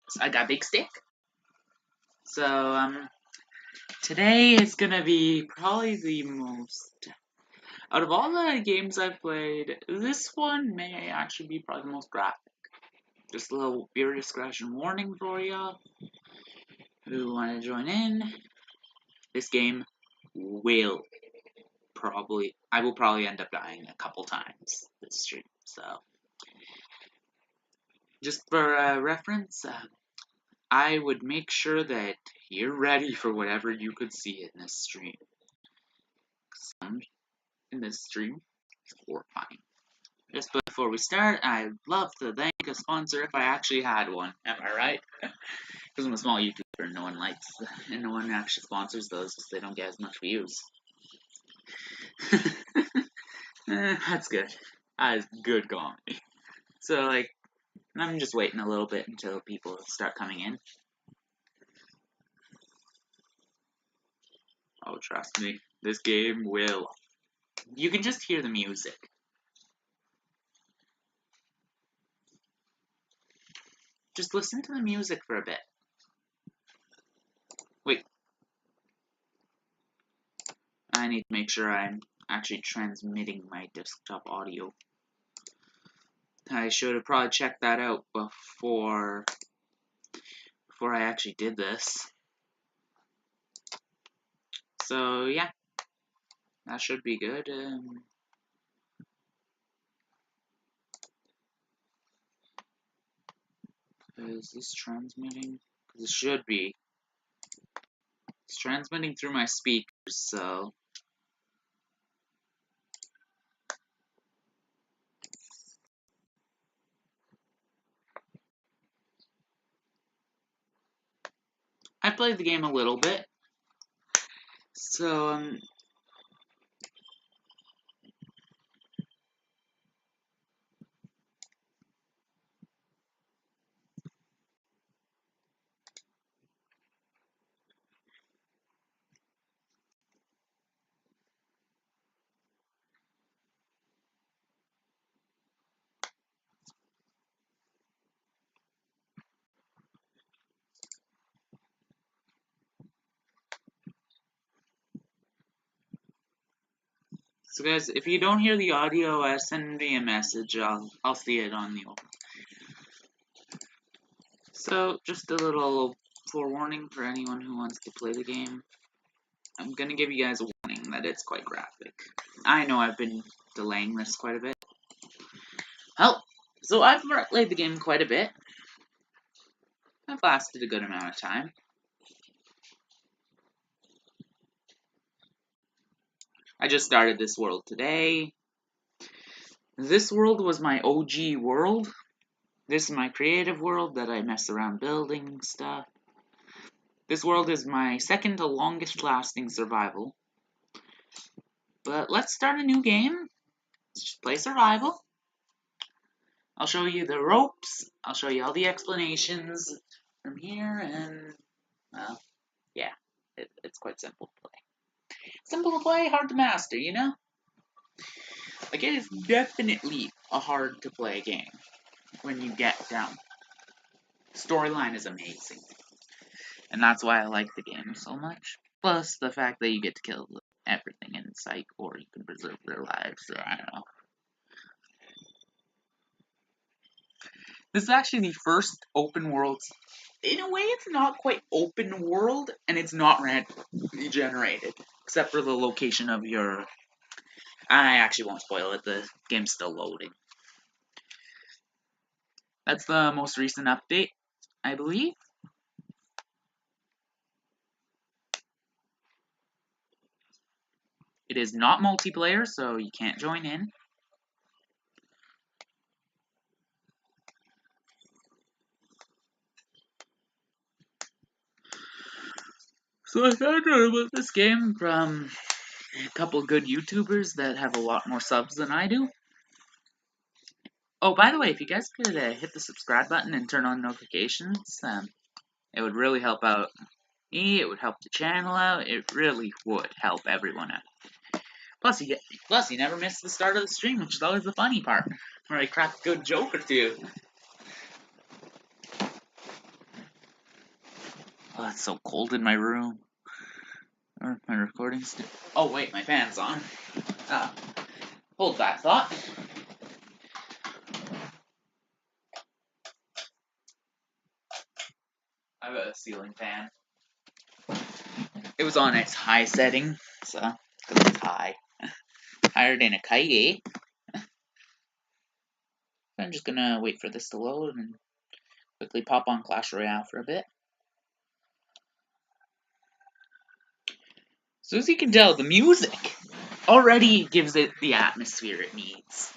So I got a big stick. So, today is gonna be probably the most, out of all the games I've played, this one may actually be probably the most graphic. Just a little viewer discretion warning for you who want to join in. This game will I will probably end up dying a couple times this stream. So, just for reference, I would make sure that you're ready for whatever you could see in this stream. Some in this stream is horrifying. Just before we start, I'd love to thank a sponsor if I actually had one. Am I right? Because I'm a small YouTuber, no one likes, and no one actually sponsors those because they don't get as much views. That's good. That is good comedy. So, like, I'm just waiting a little bit until people start coming in. Oh, trust me, this game will. You can just hear the music. Just listen to the music for a bit. Wait. I need to make sure I'm actually transmitting my desktop audio. I should have probably checked that out before I actually did this. So yeah, that should be good. Is this transmitting? Because it should be. It's transmitting through my speakers, so. I played the game a little bit. So, guys, if you don't hear the audio, send me a message. I'll see it on the. So, just a little forewarning for anyone who wants to play the game. I'm gonna give you guys a warning that it's quite graphic. I know I've been delaying this quite a bit. Well, so I've played the game quite a bit. I've lasted a good amount of time. I just started this world today. This world was my OG world. This is my creative world that I mess around building stuff. This world is my second to longest lasting survival. But let's start a new game. Let's just play survival. I'll show you the ropes. I'll show you all the explanations from here, and, well, yeah, it's quite simple to play. Simple to play, hard to master, you know? Like, it is definitely a hard to play game when you get down. Storyline is amazing. And that's why I like the game so much. Plus, the fact that you get to kill everything in sight, or you can preserve their lives, or I don't know. This is actually the first open world. In a way, it's not quite open world, and it's not randomly generated, except for the location of your. I actually won't spoil it, the game's still loading. That's the most recent update, I believe. It is not multiplayer, so you can't join in. So I found out about this game from a couple good YouTubers that have a lot more subs than I do. Oh, by the way, if you guys could hit the subscribe button and turn on notifications, it would really help out me, it would help the channel out, it really would help everyone out. Plus, you never miss the start of the stream, which is always the funny part, where I crack a good joke or two. Oh, it's so cold in my room. Or my recording stand. Oh wait, my fan's on. Hold that thought. I have a ceiling fan. It was on its high setting, so because it's high. Higher than a calle. I'm just gonna wait for this to load and quickly pop on Clash Royale for a bit. So as you can tell, the music already gives it the atmosphere it needs.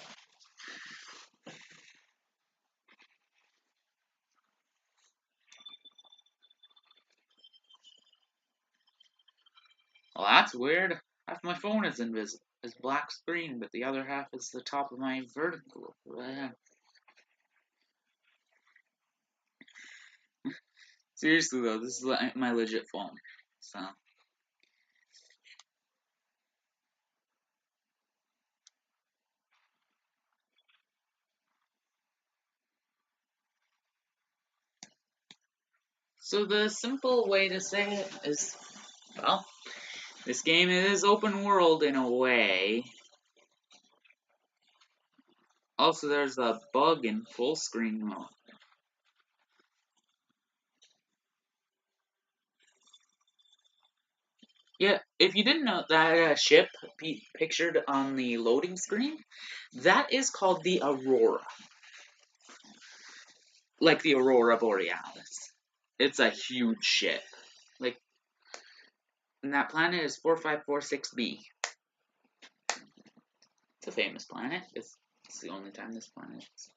Well, that's weird. Half my phone is invisible. It's black screen, but the other half is the top of my vertical. Seriously though, this is my legit phone. So the simple way to say it is, well, this game is open world in a way. Also, there's a bug in full screen mode. Yeah, if you didn't know that ship pictured on the loading screen, that is called the Aurora. Like the Aurora Borealis. It's a huge ship. Like, and that planet is 4546b. It's a famous planet. It's the only time this planet is.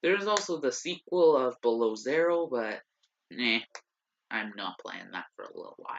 There's also the sequel of Below Zero, but nah, I'm not playing that for a little while.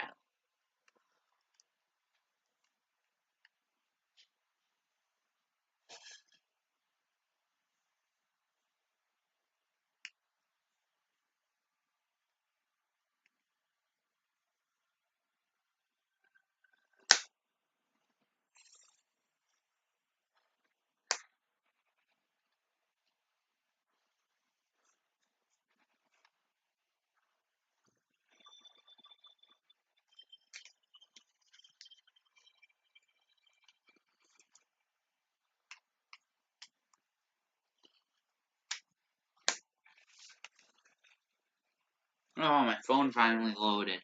Oh, my phone finally loaded.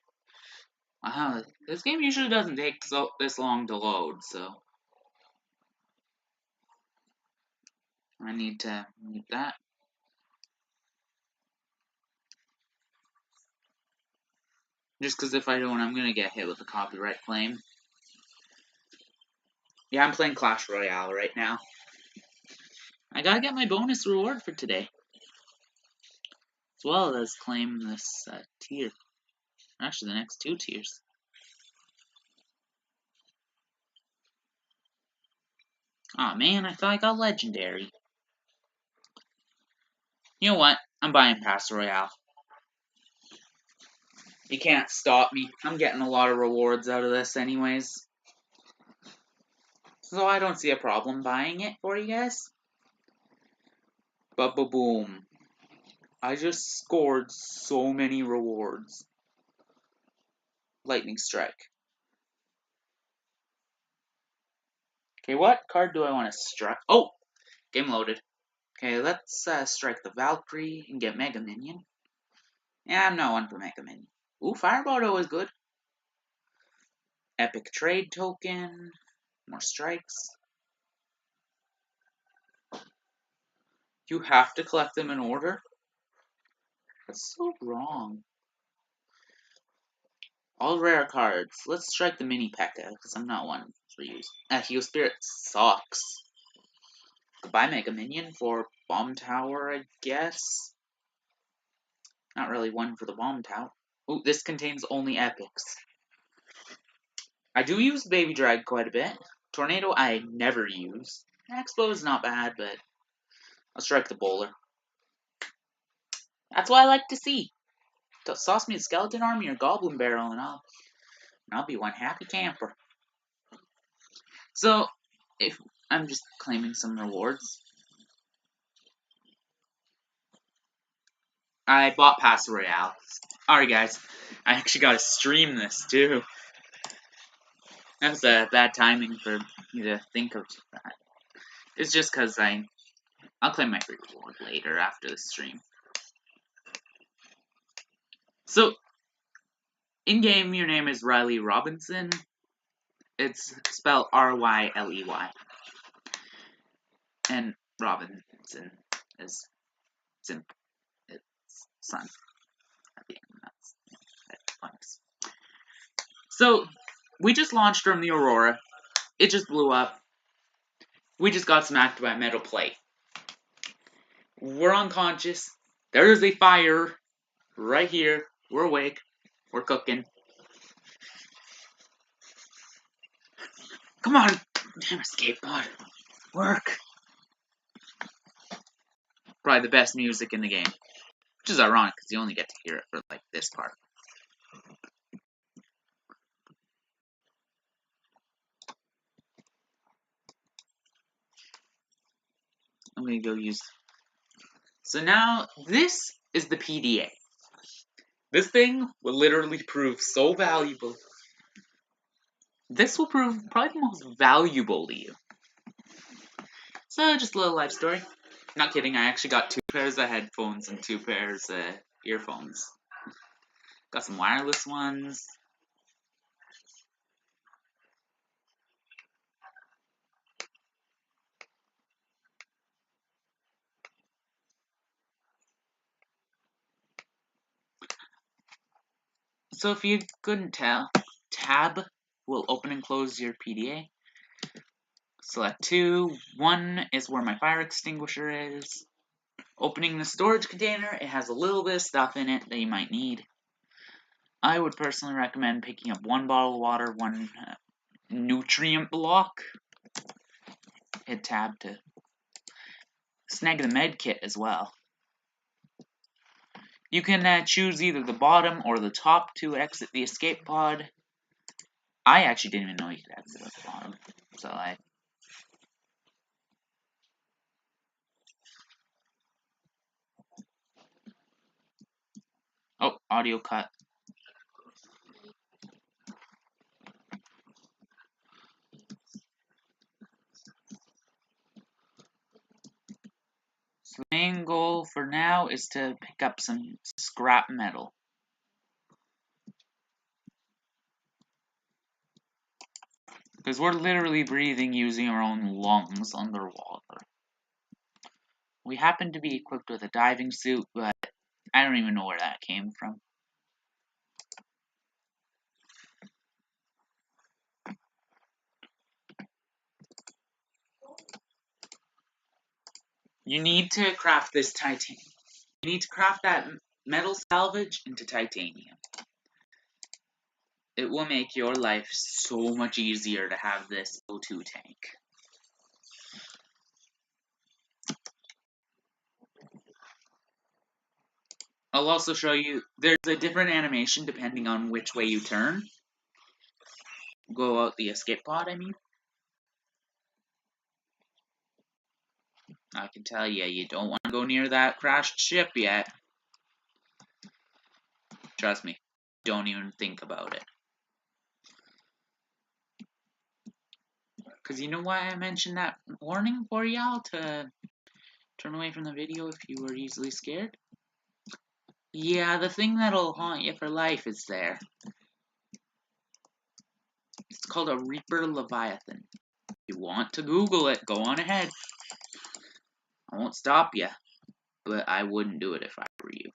Wow, this game usually doesn't take this long to load, so I need to mute that. Just because if I don't, I'm gonna get hit with a copyright claim. Yeah, I'm playing Clash Royale right now. I gotta get my bonus reward for today. As well as claim this tier. Actually, the next 2 tiers. Aw, man, I thought I got Legendary. You know what? I'm buying Pass Royale. You can't stop me. I'm getting a lot of rewards out of this anyways. So I don't see a problem buying it for you guys. But boom. I just scored so many rewards. Lightning Strike. Okay, what card do I want to strike? Oh! Game loaded. Okay, let's strike the Valkyrie and get Mega Minion. Yeah, I'm not one for Mega Minion. Ooh, Firebolt is good. Epic Trade Token. More strikes. You have to collect them in order? That's so wrong. All rare cards. Let's strike the Mini P.E.K.K.A, because I'm not one for use. Heal Spirit sucks. Goodbye Mega Minion for Bomb Tower, I guess. Not really one for the Bomb Tower. Ooh, this contains only epics. I do use Baby Drag quite a bit. Tornado I never use. Expo is not bad, but I'll strike the Bowler. That's what I like to see. Toss me a Skeleton Army or Goblin Barrel, and I'll be one happy camper. So, if I'm just claiming some rewards. I bought Pass Royale. Alright, guys. I actually gotta stream this, too. That was bad timing for me to think of that. It's just because I'll claim my free reward later after the stream. So, in-game, your name is Riley Robinson. It's spelled R-Y-L-E-Y. And Robinson is simple. It's son at the end. That's points. So, we just launched from the Aurora. It just blew up. We just got smacked by a metal plate. We're unconscious. There is a fire right here. We're awake. We're cooking. Come on! Damn escape pod. Work! Probably the best music in the game. Which is ironic, because you only get to hear it for, like, this part. I'm gonna go use... So now, this is the PDA. This thing will literally prove so valuable. This will prove probably the most valuable to you. So, just a little life story. Not kidding, I actually got 2 pairs of headphones and 2 pairs of earphones. Got some wireless ones. So if you couldn't tell, tab will open and close your PDA. Select 2. 1 is where my fire extinguisher is. Opening the storage container, it has a little bit of stuff in it that you might need. I would personally recommend picking up 1 bottle of water, 1 nutrient block. Hit tab to snag the med kit as well. You can choose either the bottom or the top to exit the escape pod. I actually didn't even know you could exit at the bottom, so Oh, audio cut. So the main goal for now is to pick up some scrap metal. Because we're literally breathing using our own lungs underwater. We happen to be equipped with a diving suit, but I don't even know where that came from. You need to craft this titanium. You need to craft that metal salvage into titanium. It will make your life so much easier to have this O2 tank. I'll also show you, there's a different animation depending on which way you turn. Go out the escape pod, I mean. I can tell you, you don't want to go near that crashed ship yet. Trust me, don't even think about it. Because you know why I mentioned that warning for y'all to turn away from the video if you were easily scared? Yeah, the thing that'll haunt you for life is there. It's called a Reaper Leviathan. If you want to Google it, go on ahead. I won't stop you, but I wouldn't do it if I were you.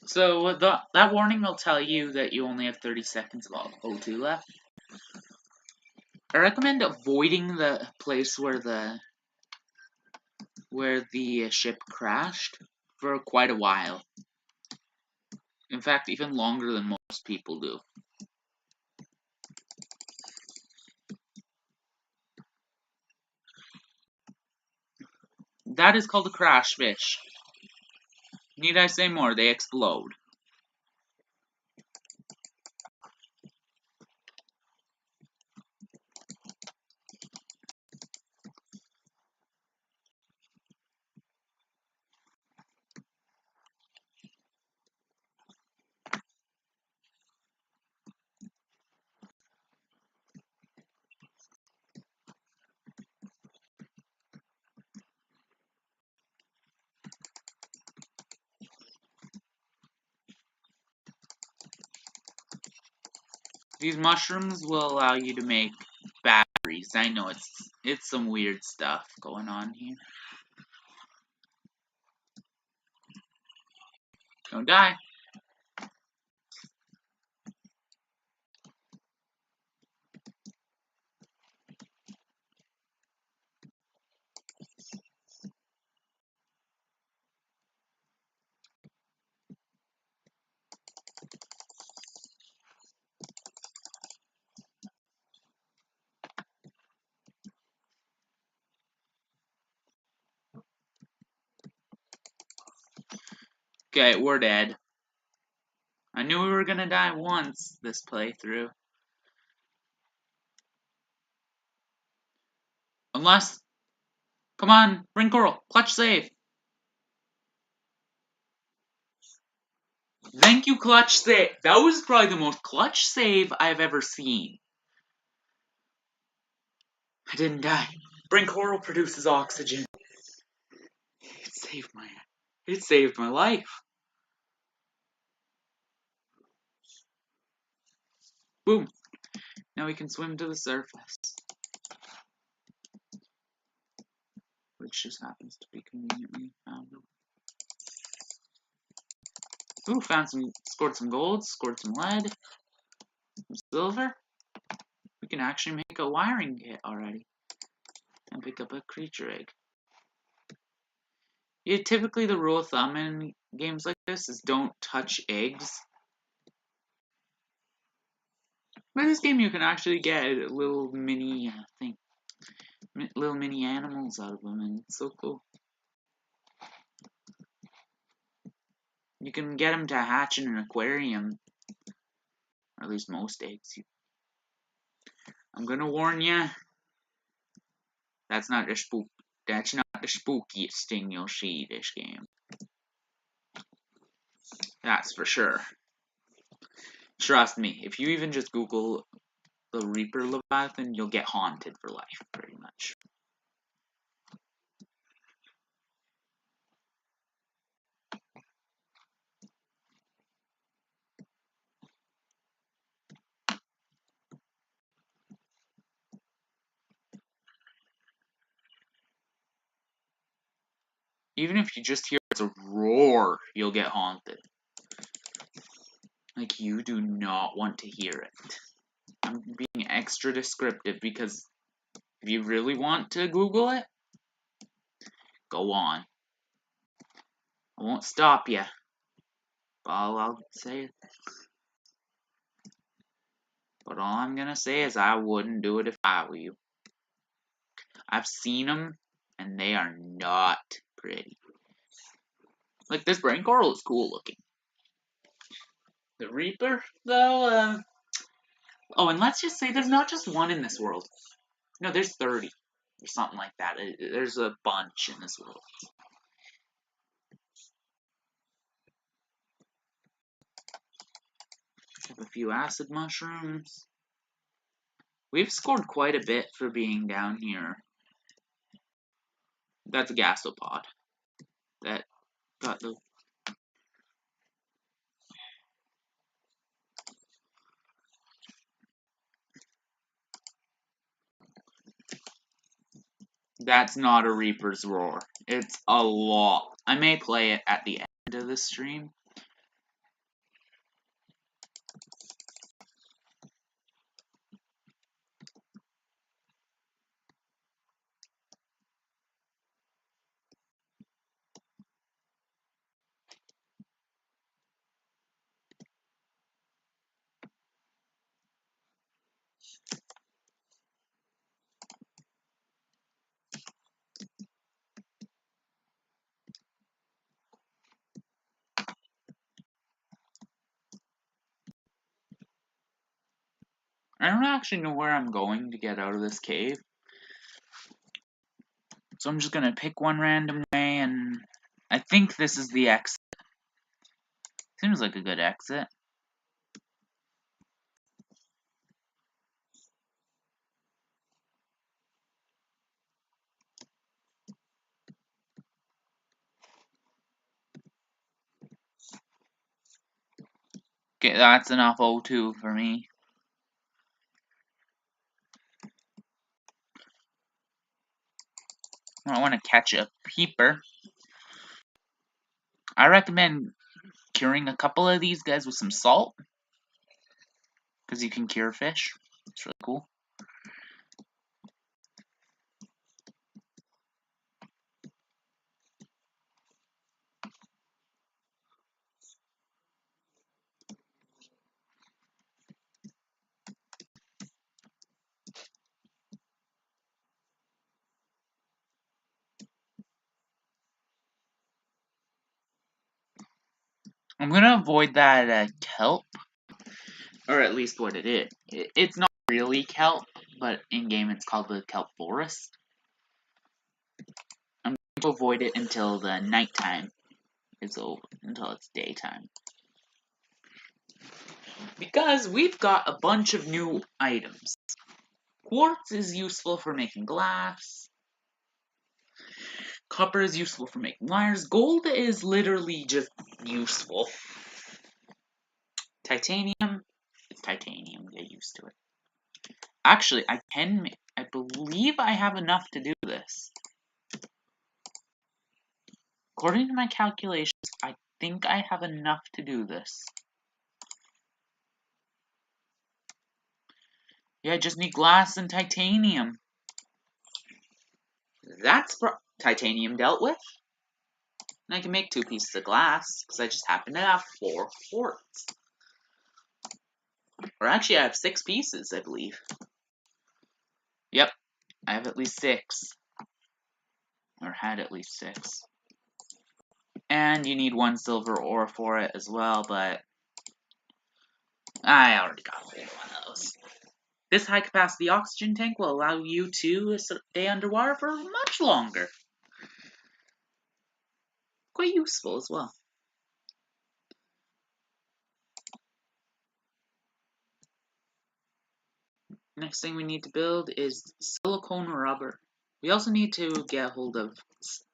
So that warning will tell you that you only have 30 seconds of O2 left. I recommend avoiding the place where the ship crashed for quite a while. In fact, even longer than most people do. That is called a crash fish. Need I say more? They explode. These mushrooms will allow you to make batteries. I know it's some weird stuff going on here. Don't die. Okay, we're dead. I knew we were gonna die once this playthrough. Unless... Come on, bring coral. Clutch save. Thank you, clutch save. That was probably the most clutch save I've ever seen. I didn't die. Bring coral produces oxygen. It saved my life. Boom. Now we can swim to the surface. Which just happens to be conveniently found. Ooh, scored some gold, scored some lead, some silver. We can actually make a wiring kit already. And pick up a creature egg. Yeah, typically the rule of thumb in games like this is don't touch eggs. But in this game you can actually get little mini little mini animals out of them, and it's so cool. You can get them to hatch in an aquarium, or at least most eggs. I'm gonna warn you, that's not the spookiest thing you'll see this game. That's for sure. Trust me, if you even just Google the Reaper Leviathan, you'll get haunted for life, pretty much. Even if you just hear its roar, you'll get haunted. Like, you do not want to hear it. I'm being extra descriptive because if you really want to Google it, go on. I won't stop you. All I'll say, but all I'm gonna say is I wouldn't do it if I were you. I've seen them, and they are not pretty. Like, this brain coral is cool looking. The Reaper, though, oh, and let's just say there's not just one in this world. No, there's 30. Or something like that. There's a bunch in this world. Have a few acid mushrooms. We've scored quite a bit for being down here. That's a gasopod. That got the... That's not a Reaper's Roar. It's a lot. I may play it at the end of the stream. I don't actually know where I'm going to get out of this cave. So I'm just gonna pick one random way, and I think this is the exit. Seems like a good exit. Okay, that's enough O2 for me. I want to catch a peeper. I recommend curing a couple of these guys with some salt, because you can cure fish. It's really cool. I'm gonna avoid that kelp, or at least what it is. It's not really kelp, but in game it's called the kelp forest. I'm going to avoid it until the nighttime is over, until it's daytime. Because we've got a bunch of new items. Quartz is useful for making glass. Copper is useful for making wires. Gold is literally just useful. Titanium, it's titanium, get used to it. Actually, I believe I have enough to do this. According to my calculations, I think I have enough to do this. Yeah, I just need glass and titanium. That's titanium dealt with. And I can make 2 pieces of glass, because I just happen to have 4 quartz. Or actually, I have 6 pieces, I believe. Yep, I have at least 6. Or had at least 6. And you need 1 silver ore for it as well, but I already got one of those. This high-capacity oxygen tank will allow you to stay underwater for much longer. Quite useful as well. Next thing we need to build is silicone rubber. We also need to get hold of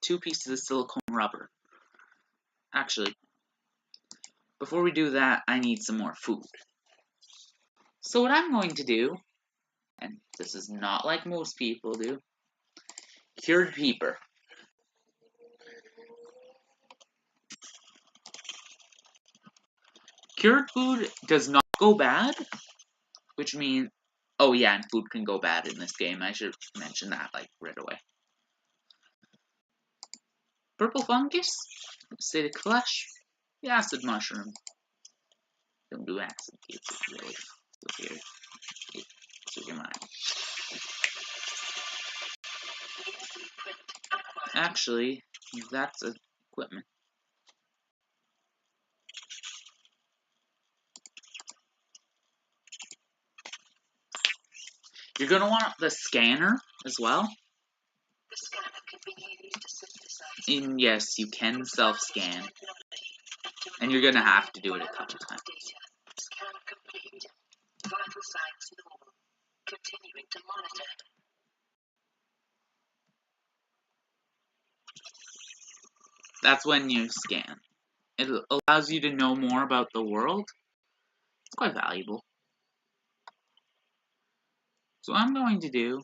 2 pieces of silicone rubber. Actually, before we do that, I need some more food. So what I'm going to do, and this is not like most people do, cured peeper. Cured food does not go bad, which means, oh yeah, and food can go bad in this game. I should mention that like right away. Purple fungus, acidic flesh, the acid mushroom. Don't do acid, it's really weird. It's your mind. Actually, that's equipment. You're gonna want the scanner as well. The scanner can be used to synthesize. And yes, you can self-scan. And you're gonna have to do it a couple times. Scan complete. Vital signs normal. Continuing to monitor. That's when you scan. It allows you to know more about the world. It's quite valuable. So what I'm going to do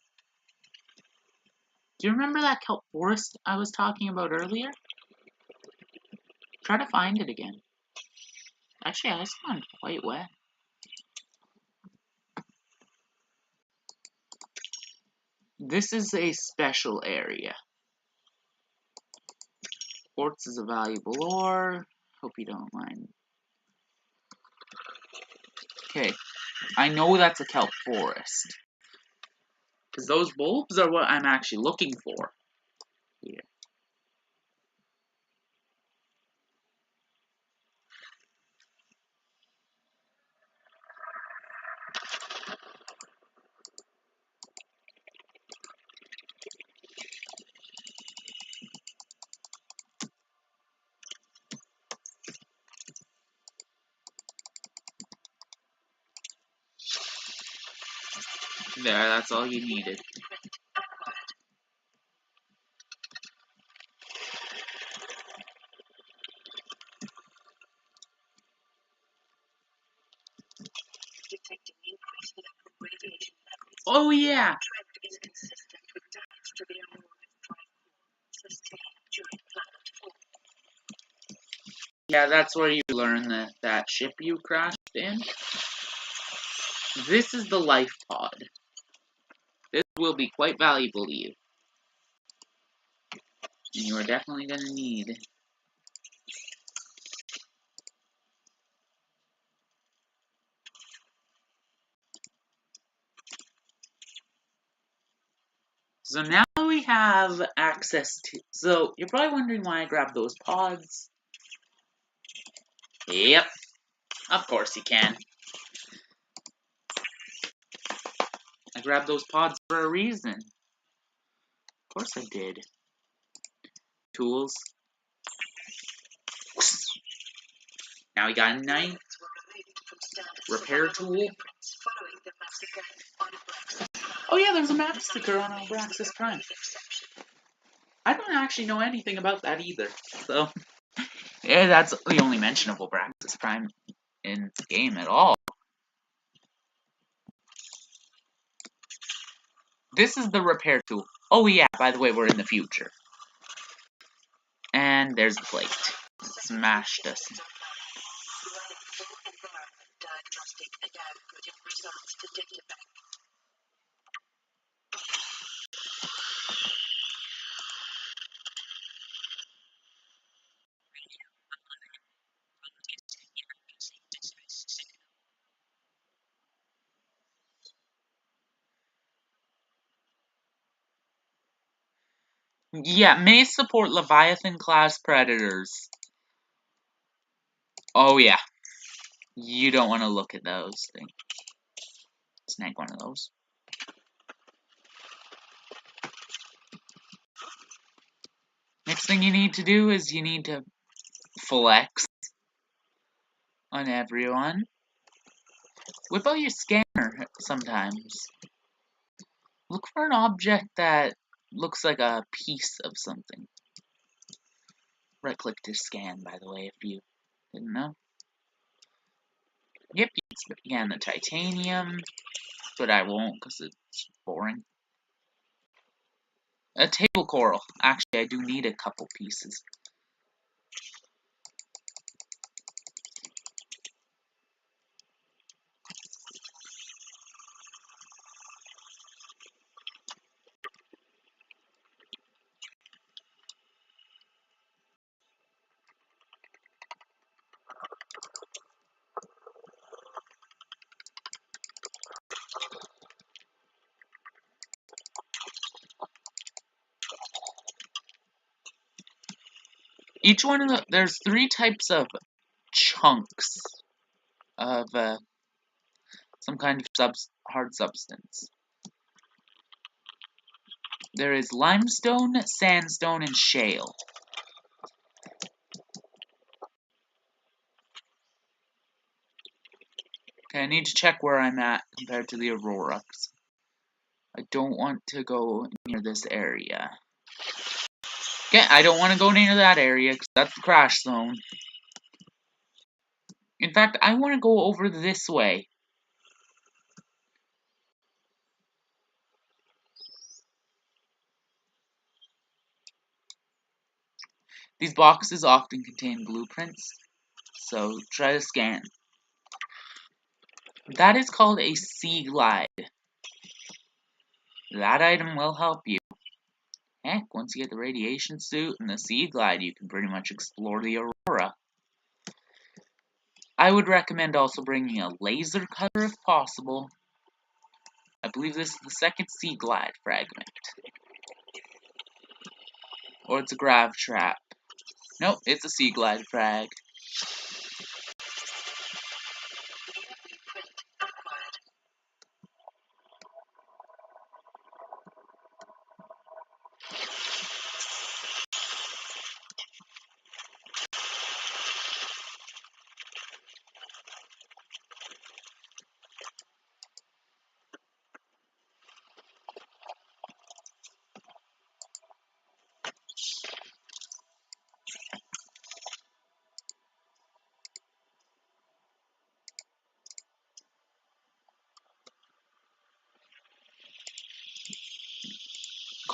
you remember that kelp forest I was talking about earlier? Try to find it again. Actually, I just found quite wet. This is a special area. Quartz is a valuable ore. Hope you don't mind. Okay, I know that's a kelp forest. Because those bulbs are what I'm actually looking for. Here. There, that's all you needed. Detecting increased local radiation levels. Oh yeah! Trend is consistent with damage to the aurora drive core sustained during planet fall. Yeah, that's where you learn that ship you crashed in. This is the life pod. This will be quite valuable to you. And you are definitely going to need. So now we have access to. So you're probably wondering why I grabbed those pods. Yep, of course you can. I grabbed those pods for a reason. Of course I did. Tools. Now we got a knife. Repair tool. Oh yeah, there's a map sticker on Abraxas Prime. I don't actually know anything about that either. So, yeah, that's the only mention of Abraxas Prime in the game at all. This is the repair tool. Oh yeah, by the way, we're in the future. And there's the plate. Smashed us. Yeah, may support Leviathan-class predators. Oh yeah. You don't want to look at those things. Snag one of those. Next thing you need to do is you need to flex on everyone. Whip out your scanner sometimes. Look for an object that looks like a piece of something. Right click to scan, by the way, if you didn't know. Yep, you can scan the titanium, but I won't because it's boring. A table coral. Actually, I do need a couple pieces. Each one of there's 3 types of chunks of some kind of hard substance. There is limestone, sandstone, and shale. Okay, I need to check where I'm at compared to the Aurora. I don't want to go near this area. Okay, I don't want to go near that area because that's the crash zone. In fact, I want to go over this way. These boxes often contain blueprints, so try to scan. That is called a sea glide. That item will help you. Heck, once you get the radiation suit and the sea glide, you can pretty much explore the Aurora. I would recommend also bringing a laser cutter if possible. I believe this is the second sea glide fragment. Or it's a grav trap. Nope, it's a sea glide frag.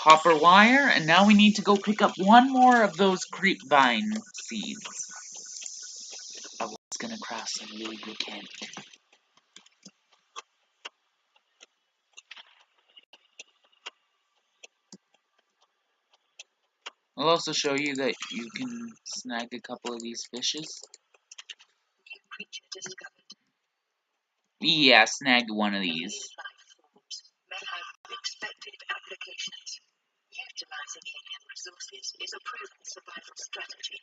copper wire, and now we need to go pick up one more of those creepvine seeds. I was gonna craft some lubricant. I'll also show you that you can snag a couple of these fishes. New creature discovered. Yeah, snagged one of these. These life forms may have unexpected applications. Utilizing alien resources is a proven survival strategy.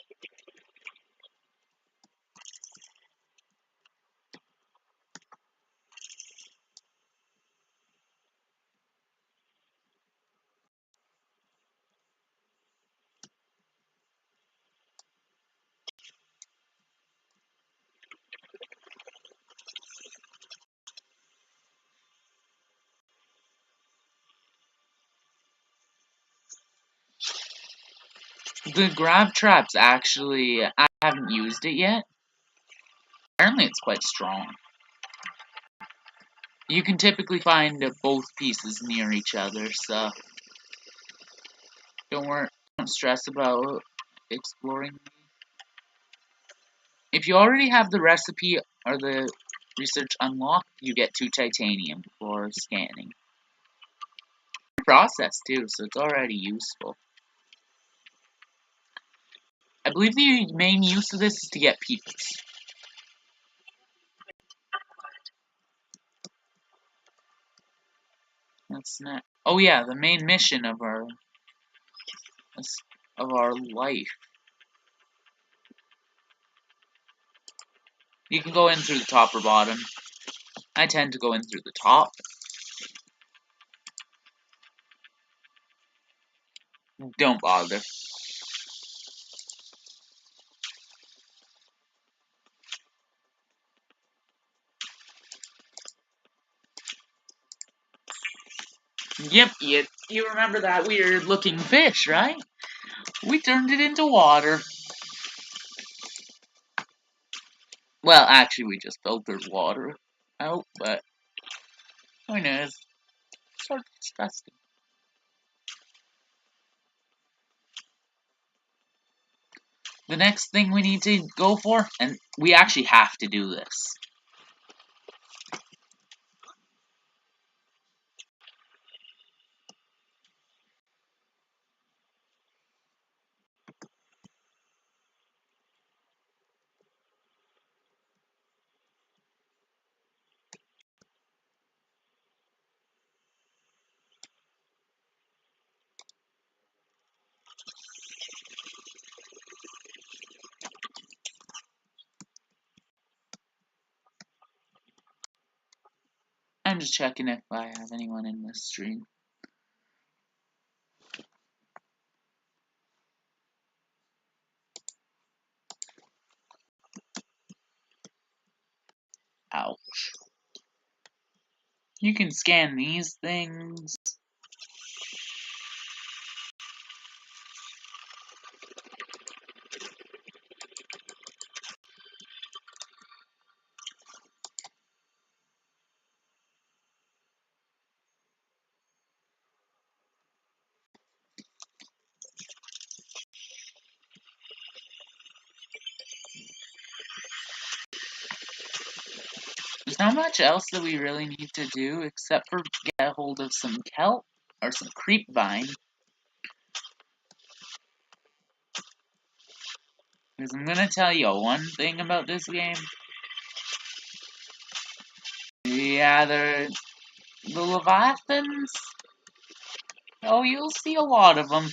The grab traps actually, I haven't used it yet. Apparently it's quite strong. You can typically find both pieces near each other, so don't stress about exploring. If you already have the recipe or the research unlocked, you get 2 titanium for scanning. Process too, so it's already useful. I believe the main use of this is to get peoples. That's not. Oh yeah, the main mission of our life. You can go in through the top or bottom. I tend to go in through the top. Don't bother. Yep, you remember that weird looking fish, right? We turned it into water. Well, actually, we just filtered water out, but who knows? Sort of disgusting. The next thing we need to go for, and we actually have to do this. I'm just checking if I have anyone in this stream. Ouch. You can scan these things. There's not much else that we really need to do except for get a hold of some kelp or some creepvine. Because I'm gonna tell you one thing about this game. Yeah, the Leviathans. Oh, you'll see a lot of them.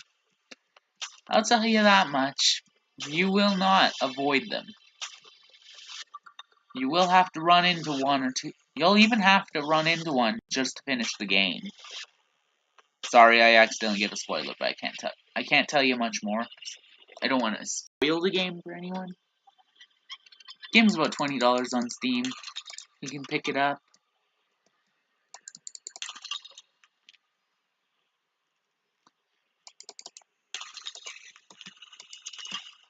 I'll tell you that much. You will not avoid them. You will have to run into one or two. You'll even have to run into one just to finish the game. Sorry, I accidentally gave a spoiler, but I can't tell you much more. I don't want to spoil the game for anyone. Game's about $20 on Steam. You can pick it up.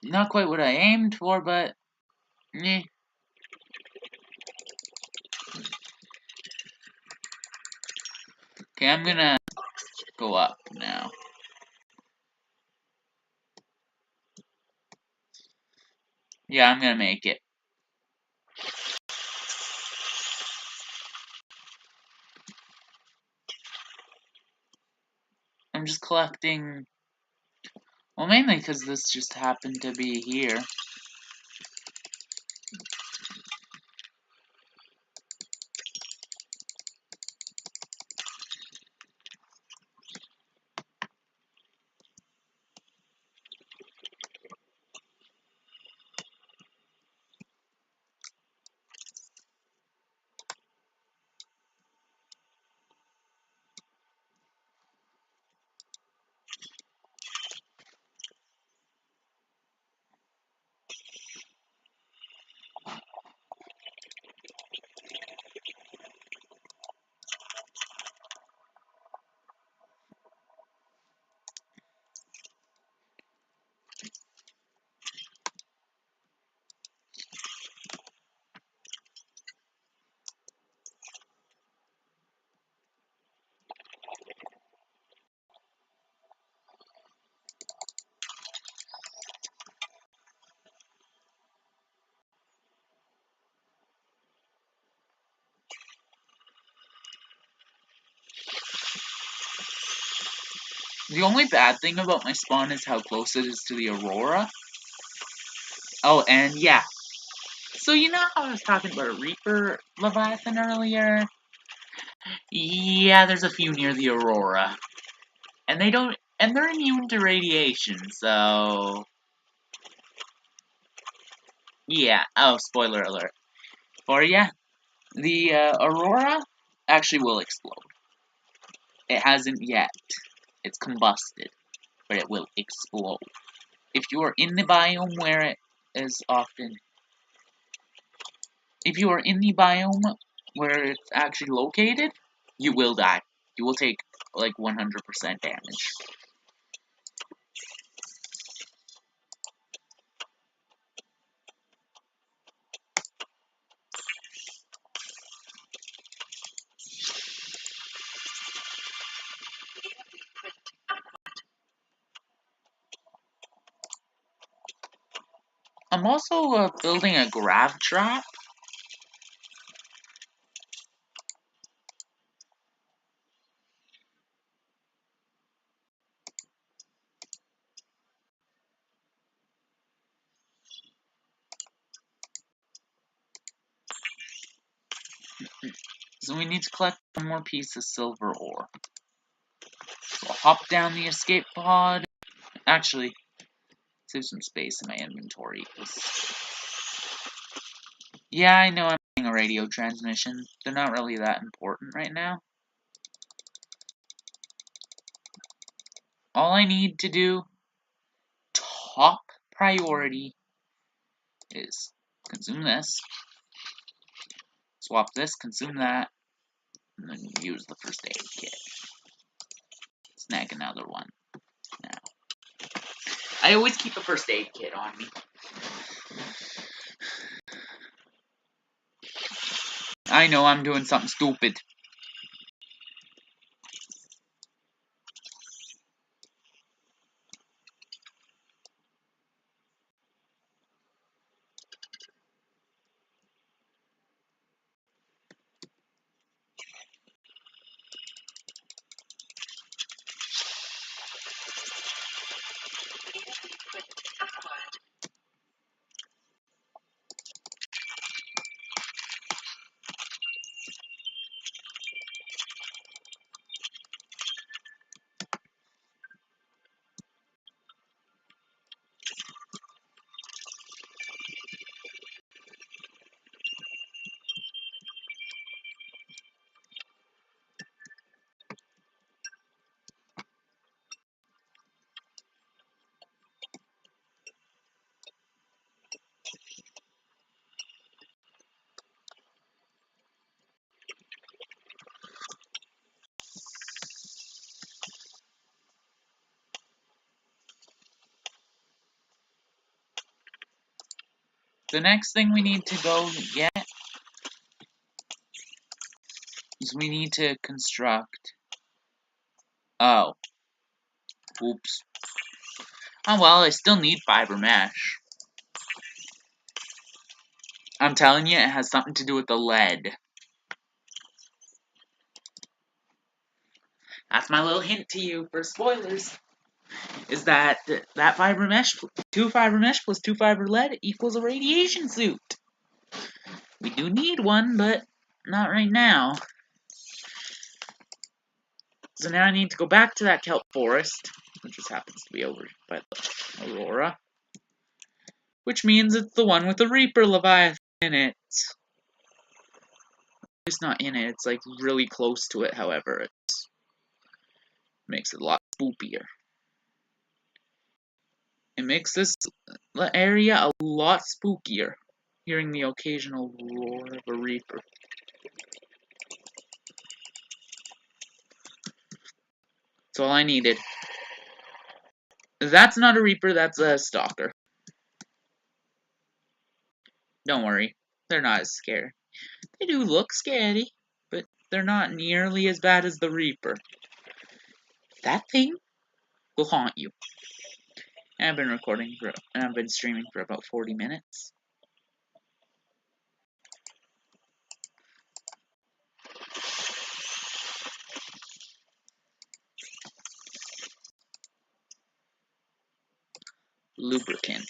Not quite what I aimed for, but eh. Okay, I'm gonna go up now. Yeah, I'm gonna make it. I'm just collecting... Well, mainly because this just happened to be here. The only bad thing about my spawn is how close it is to the Aurora. Oh, and yeah. So you know how I was talking about a Reaper Leviathan earlier? Yeah, there's a few near the Aurora. And they're immune to radiation, so... Yeah, oh, spoiler alert. For ya, the Aurora actually will explode. It hasn't yet. It's combusted, but it will explode. If you are in the biome where it is often... If you are in the biome where it's actually located, you will die. You will take, like, 100% damage. I'm also building a grav trap. So we need to collect one more piece of silver ore. So I'll hop down the escape pod. Actually, save some space in my inventory. Yeah, I know I'm doing a radio transmission. They're not really that important right now. All I need to do, top priority, is consume this, swap this, consume that, and then use the first aid kit. Snag another one. Now, I always keep a first aid kit on me. I know I'm doing something stupid. The next thing we need to go get is we need to construct... Oh. Oops. Oh well, I still need fiber mesh. I'm telling you, it has something to do with the lead. That's my little hint to you for spoilers. Is that fiber mesh, 2 fiber mesh plus 2 fiber lead equals a radiation suit. We do need one, but not right now. So now I need to go back to that kelp forest, which just happens to be over by the Aurora. Which means it's the one with the Reaper Leviathan in it. It's not in it, it's like really close to it, however. It makes it a lot spookier. It makes this area a lot spookier, hearing the occasional roar of a Reaper. That's all I needed. That's not a Reaper, that's a Stalker. Don't worry, they're not as scary. They do look scary, but they're not nearly as bad as the Reaper. That thing will haunt you. And I've been streaming for about 40 minutes. Lubricant.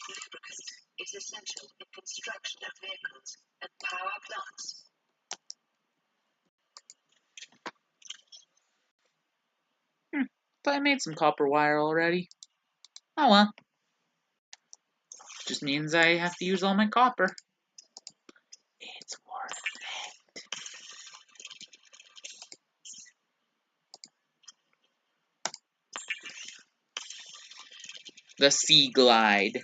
Lubricant is essential in construction of vehicles and power plants. But I made some copper wire already. Oh well. Just means I have to use all my copper. It's worth it. The Sea Glide.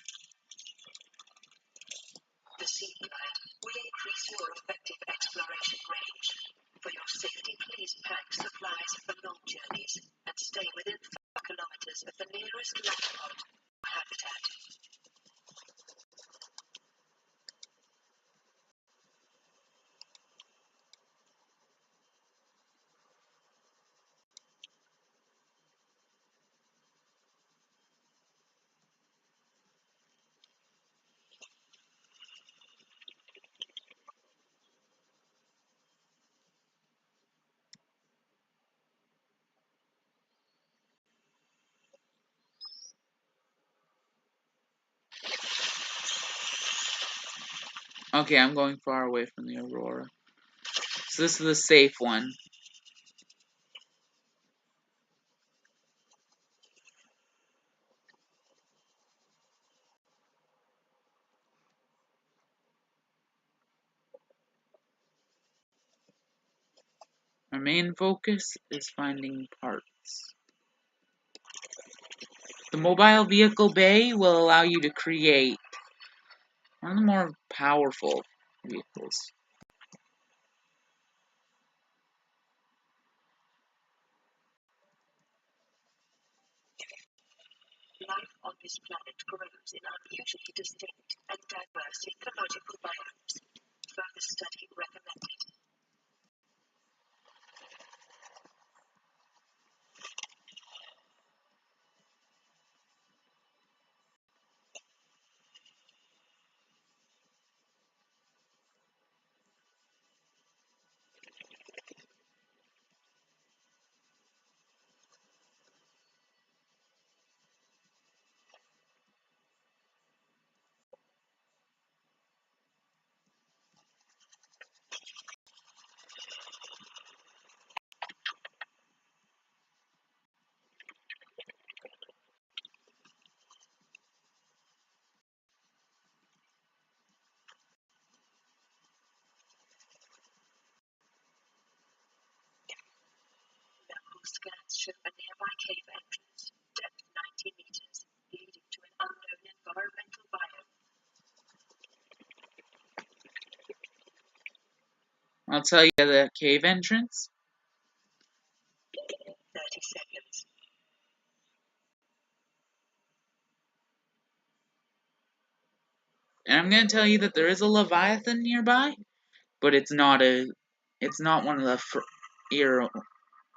The Sea Glide will increase your effective exploration range. For your safety, please pack supplies for long journeys and stay within 5 kilometers of the nearest land pod or habitat. Okay, I'm going far away from the Aurora. So this is the safe one. Our main focus is finding parts. The mobile vehicle bay will allow you to create one of the more powerful vehicles. Life on this planet grows in unusually distinct and diverse ecological biomes. Further study recommended. Local scans show a nearby cave entrance, depth 90 meters, leading to an unknown environmental biome. I'll tell you the cave entrance. 30 seconds. And I'm going to tell you that there is a Leviathan nearby, but it's not one of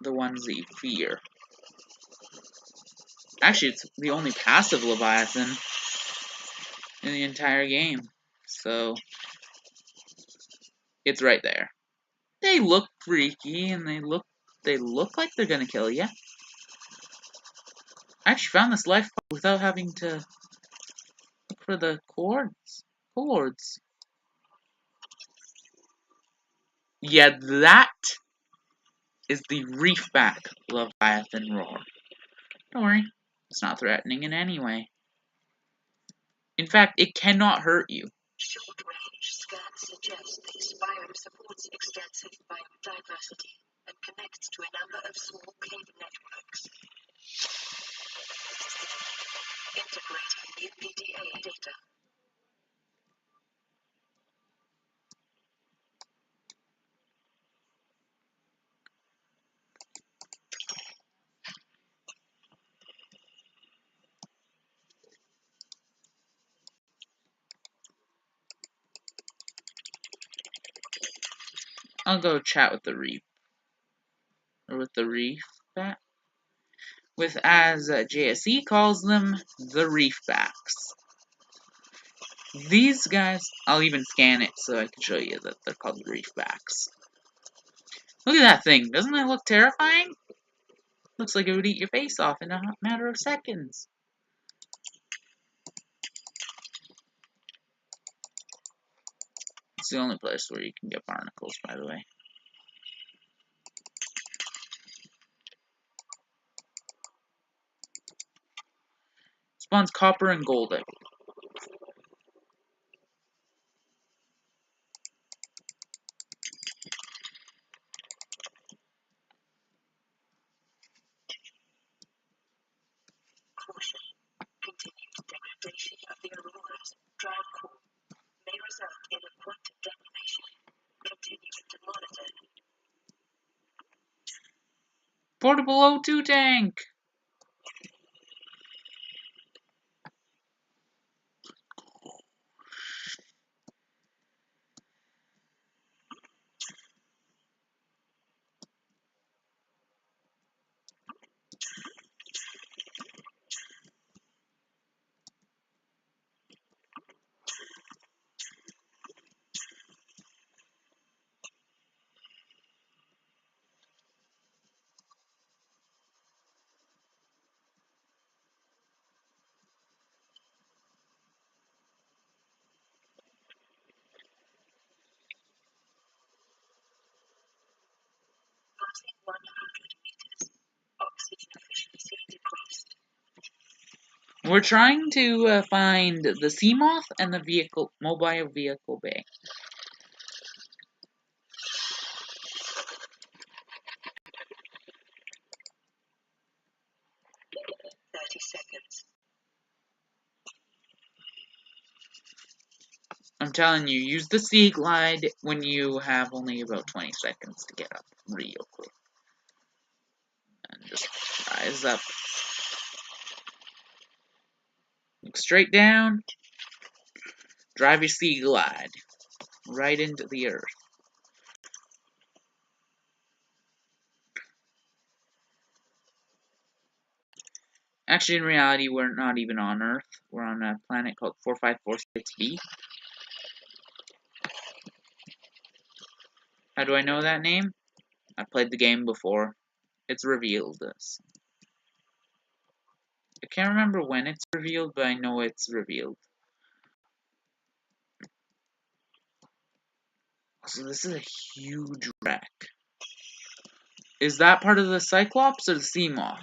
the ones that you fear. Actually, it's the only passive Leviathan in the entire game. So, it's right there. They look freaky, and they look like they're gonna kill you. I actually found this life without having to look for the chords. Yeah, that is the reefback Leviathan roar. Don't worry, it's not threatening in any way. In fact, it cannot hurt you. Short-range scans suggest this biome supports extensive biodiversity and connects to a number of small cave networks. Integrating new PDA data. I'll go chat with the reef bat. With, as JSE calls them, the reefbacks. These guys, I'll even scan it so I can show you that they're called reefbacks. Look at that thing. Doesn't that look terrifying? Looks like it would eat your face off in a matter of seconds. It's the only place where you can get barnacles, by the way. Spawns copper and gold. Caution. Continued degradation of the aurora's drive core may result in a quantum detonation. Continue to monitor. Portable O2 tank! Passing 100 meters. Oxygen efficiency decreased. We're trying to find the sea moth and the mobile vehicle bay. Seconds. I'm telling you, use the sea glide when you have only about 20 seconds to get up real quick. And just rise up. Look straight down. Drive your sea glide right into the earth. Actually, in reality, we're not even on Earth. We're on a planet called 4546b. How do I know that name? I played the game before. It's revealed us. I can't remember when it's revealed, but I know it's revealed. So this is a huge wreck. Is that part of the Cyclops or the Sea Moth?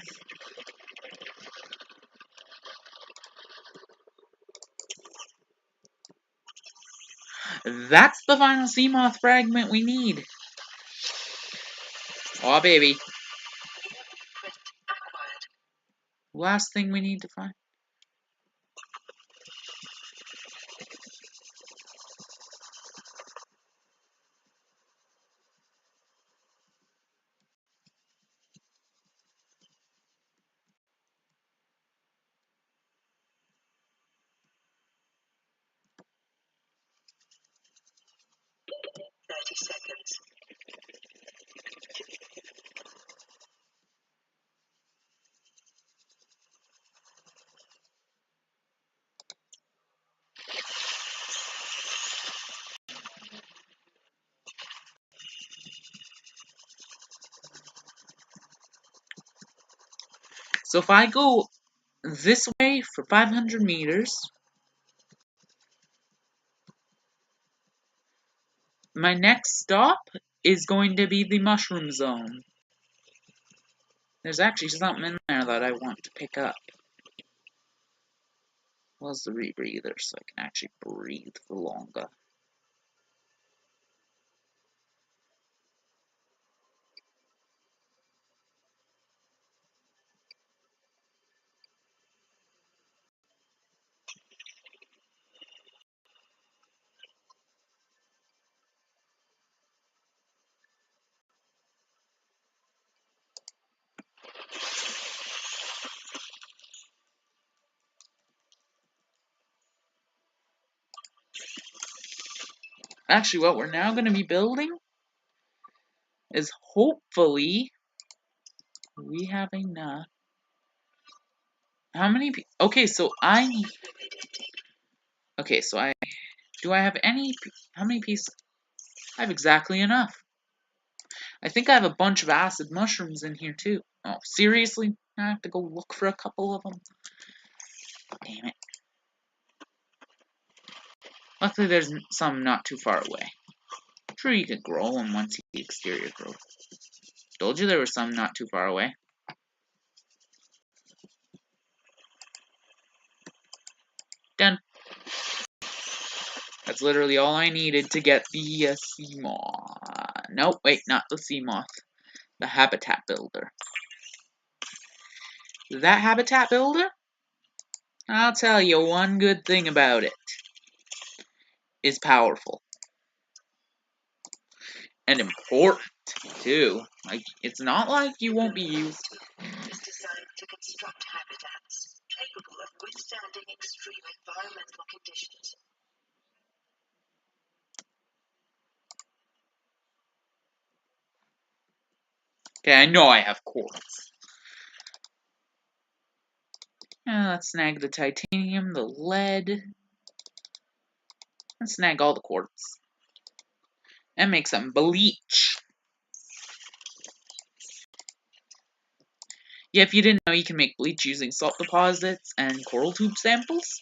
That's the final Sea Moth fragment we need. Aw, baby. Last thing we need to find. Seconds. So if I go this way for 500 meters, my next stop is going to be the mushroom zone. There's actually something in there that I want to pick up. What's the rebreather so I can actually breathe for longer? Actually, what we're now going to be building is hopefully we have enough. How many? Okay, so I. Okay, so I. Do I have any? How many pieces? I have exactly enough. I think I have a bunch of acid mushrooms in here too. Oh, seriously? I have to go look for a couple of them. Damn it. Luckily, there's some not too far away. I'm sure you could grow them once the exterior grows. Told you there were some not too far away. Done. That's literally all I needed to get the sea moth. Nope, wait, not the sea moth. The habitat builder. That habitat builder? I'll tell you one good thing about it. Is powerful. And important, too. Like, it's not like you won't be used. Is designed to construct habitats capable of withstanding extreme environmental conditions. Okay, I know I have quartz. Let's snag the titanium, the lead. Let's snag all the quartz. And make some bleach. Yeah, if you didn't know, you can make bleach using salt deposits and coral tube samples.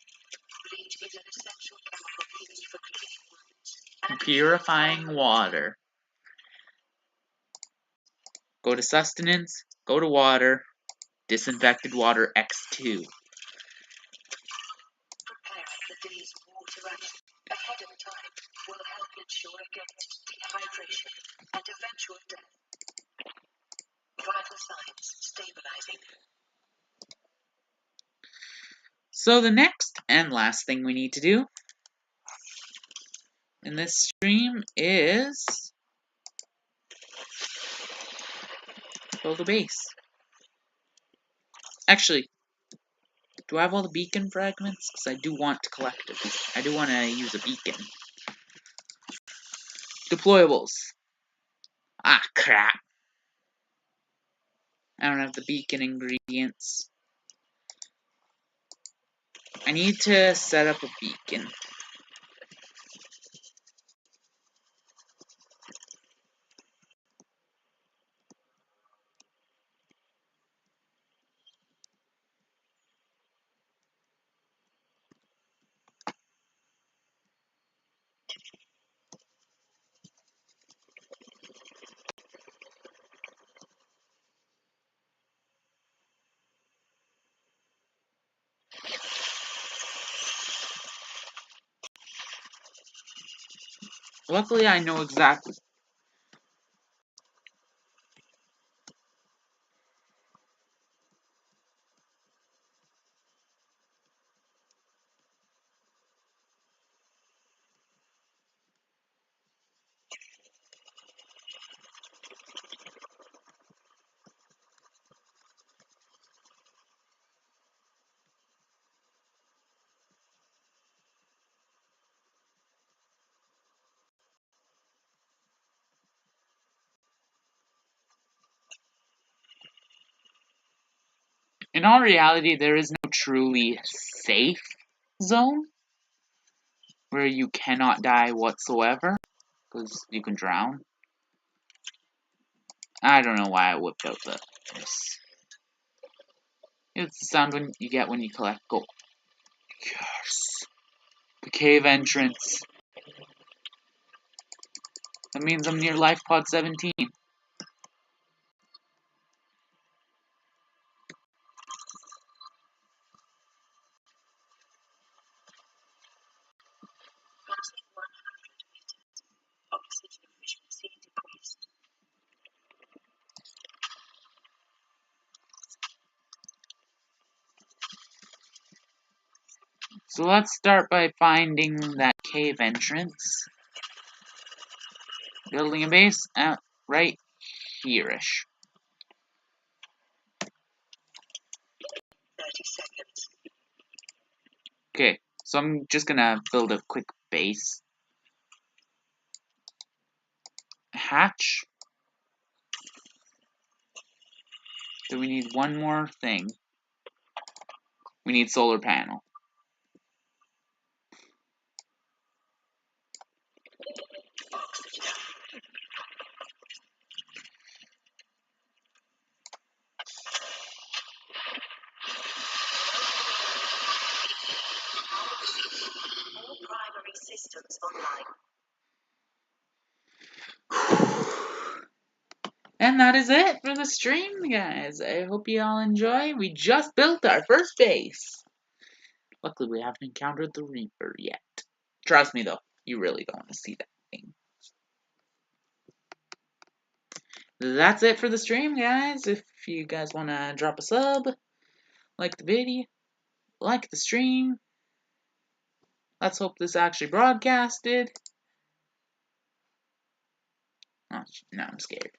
Bleach is an essential chemical used for cleaning wounds and Purifying water. Go to sustenance, go to water, disinfected water X2. Preparing the day's water ration ahead of time will help ensure against dehydration and eventual death. Vital signs stabilizing. So the next and last thing we need to do in this stream is build a base. Actually, do I have all the beacon fragments? Because I do want to collect it. I do want to use a beacon. Deployables. Ah, crap. I don't have the beacon ingredients. I need to set up a beacon. Luckily, I know exactly. In all reality, there is no truly safe zone where you cannot die whatsoever, because you can drown. I don't know why I whipped out this. It's the sound when you get when you collect gold. Yes! The cave entrance. That means I'm near life pod 17. Passing 100 meters. Oxygen efficiency decreased. So let's start by finding that cave entrance. Building a base out right here-ish. 30 seconds. Okay, so I'm just gonna build a quick base. Hatch. So we need one more thing. We need solar panel. Oxygen. All primary systems online. And that is it for the stream, guys. I hope you all enjoy. We just built our first base. Luckily, we haven't encountered the Reaper yet. Trust me, though, you really don't want to see that thing. That's it for the stream, guys. If you guys want to drop a sub, like the video, like the stream, let's hope this actually broadcasted. Oh, now I'm scared.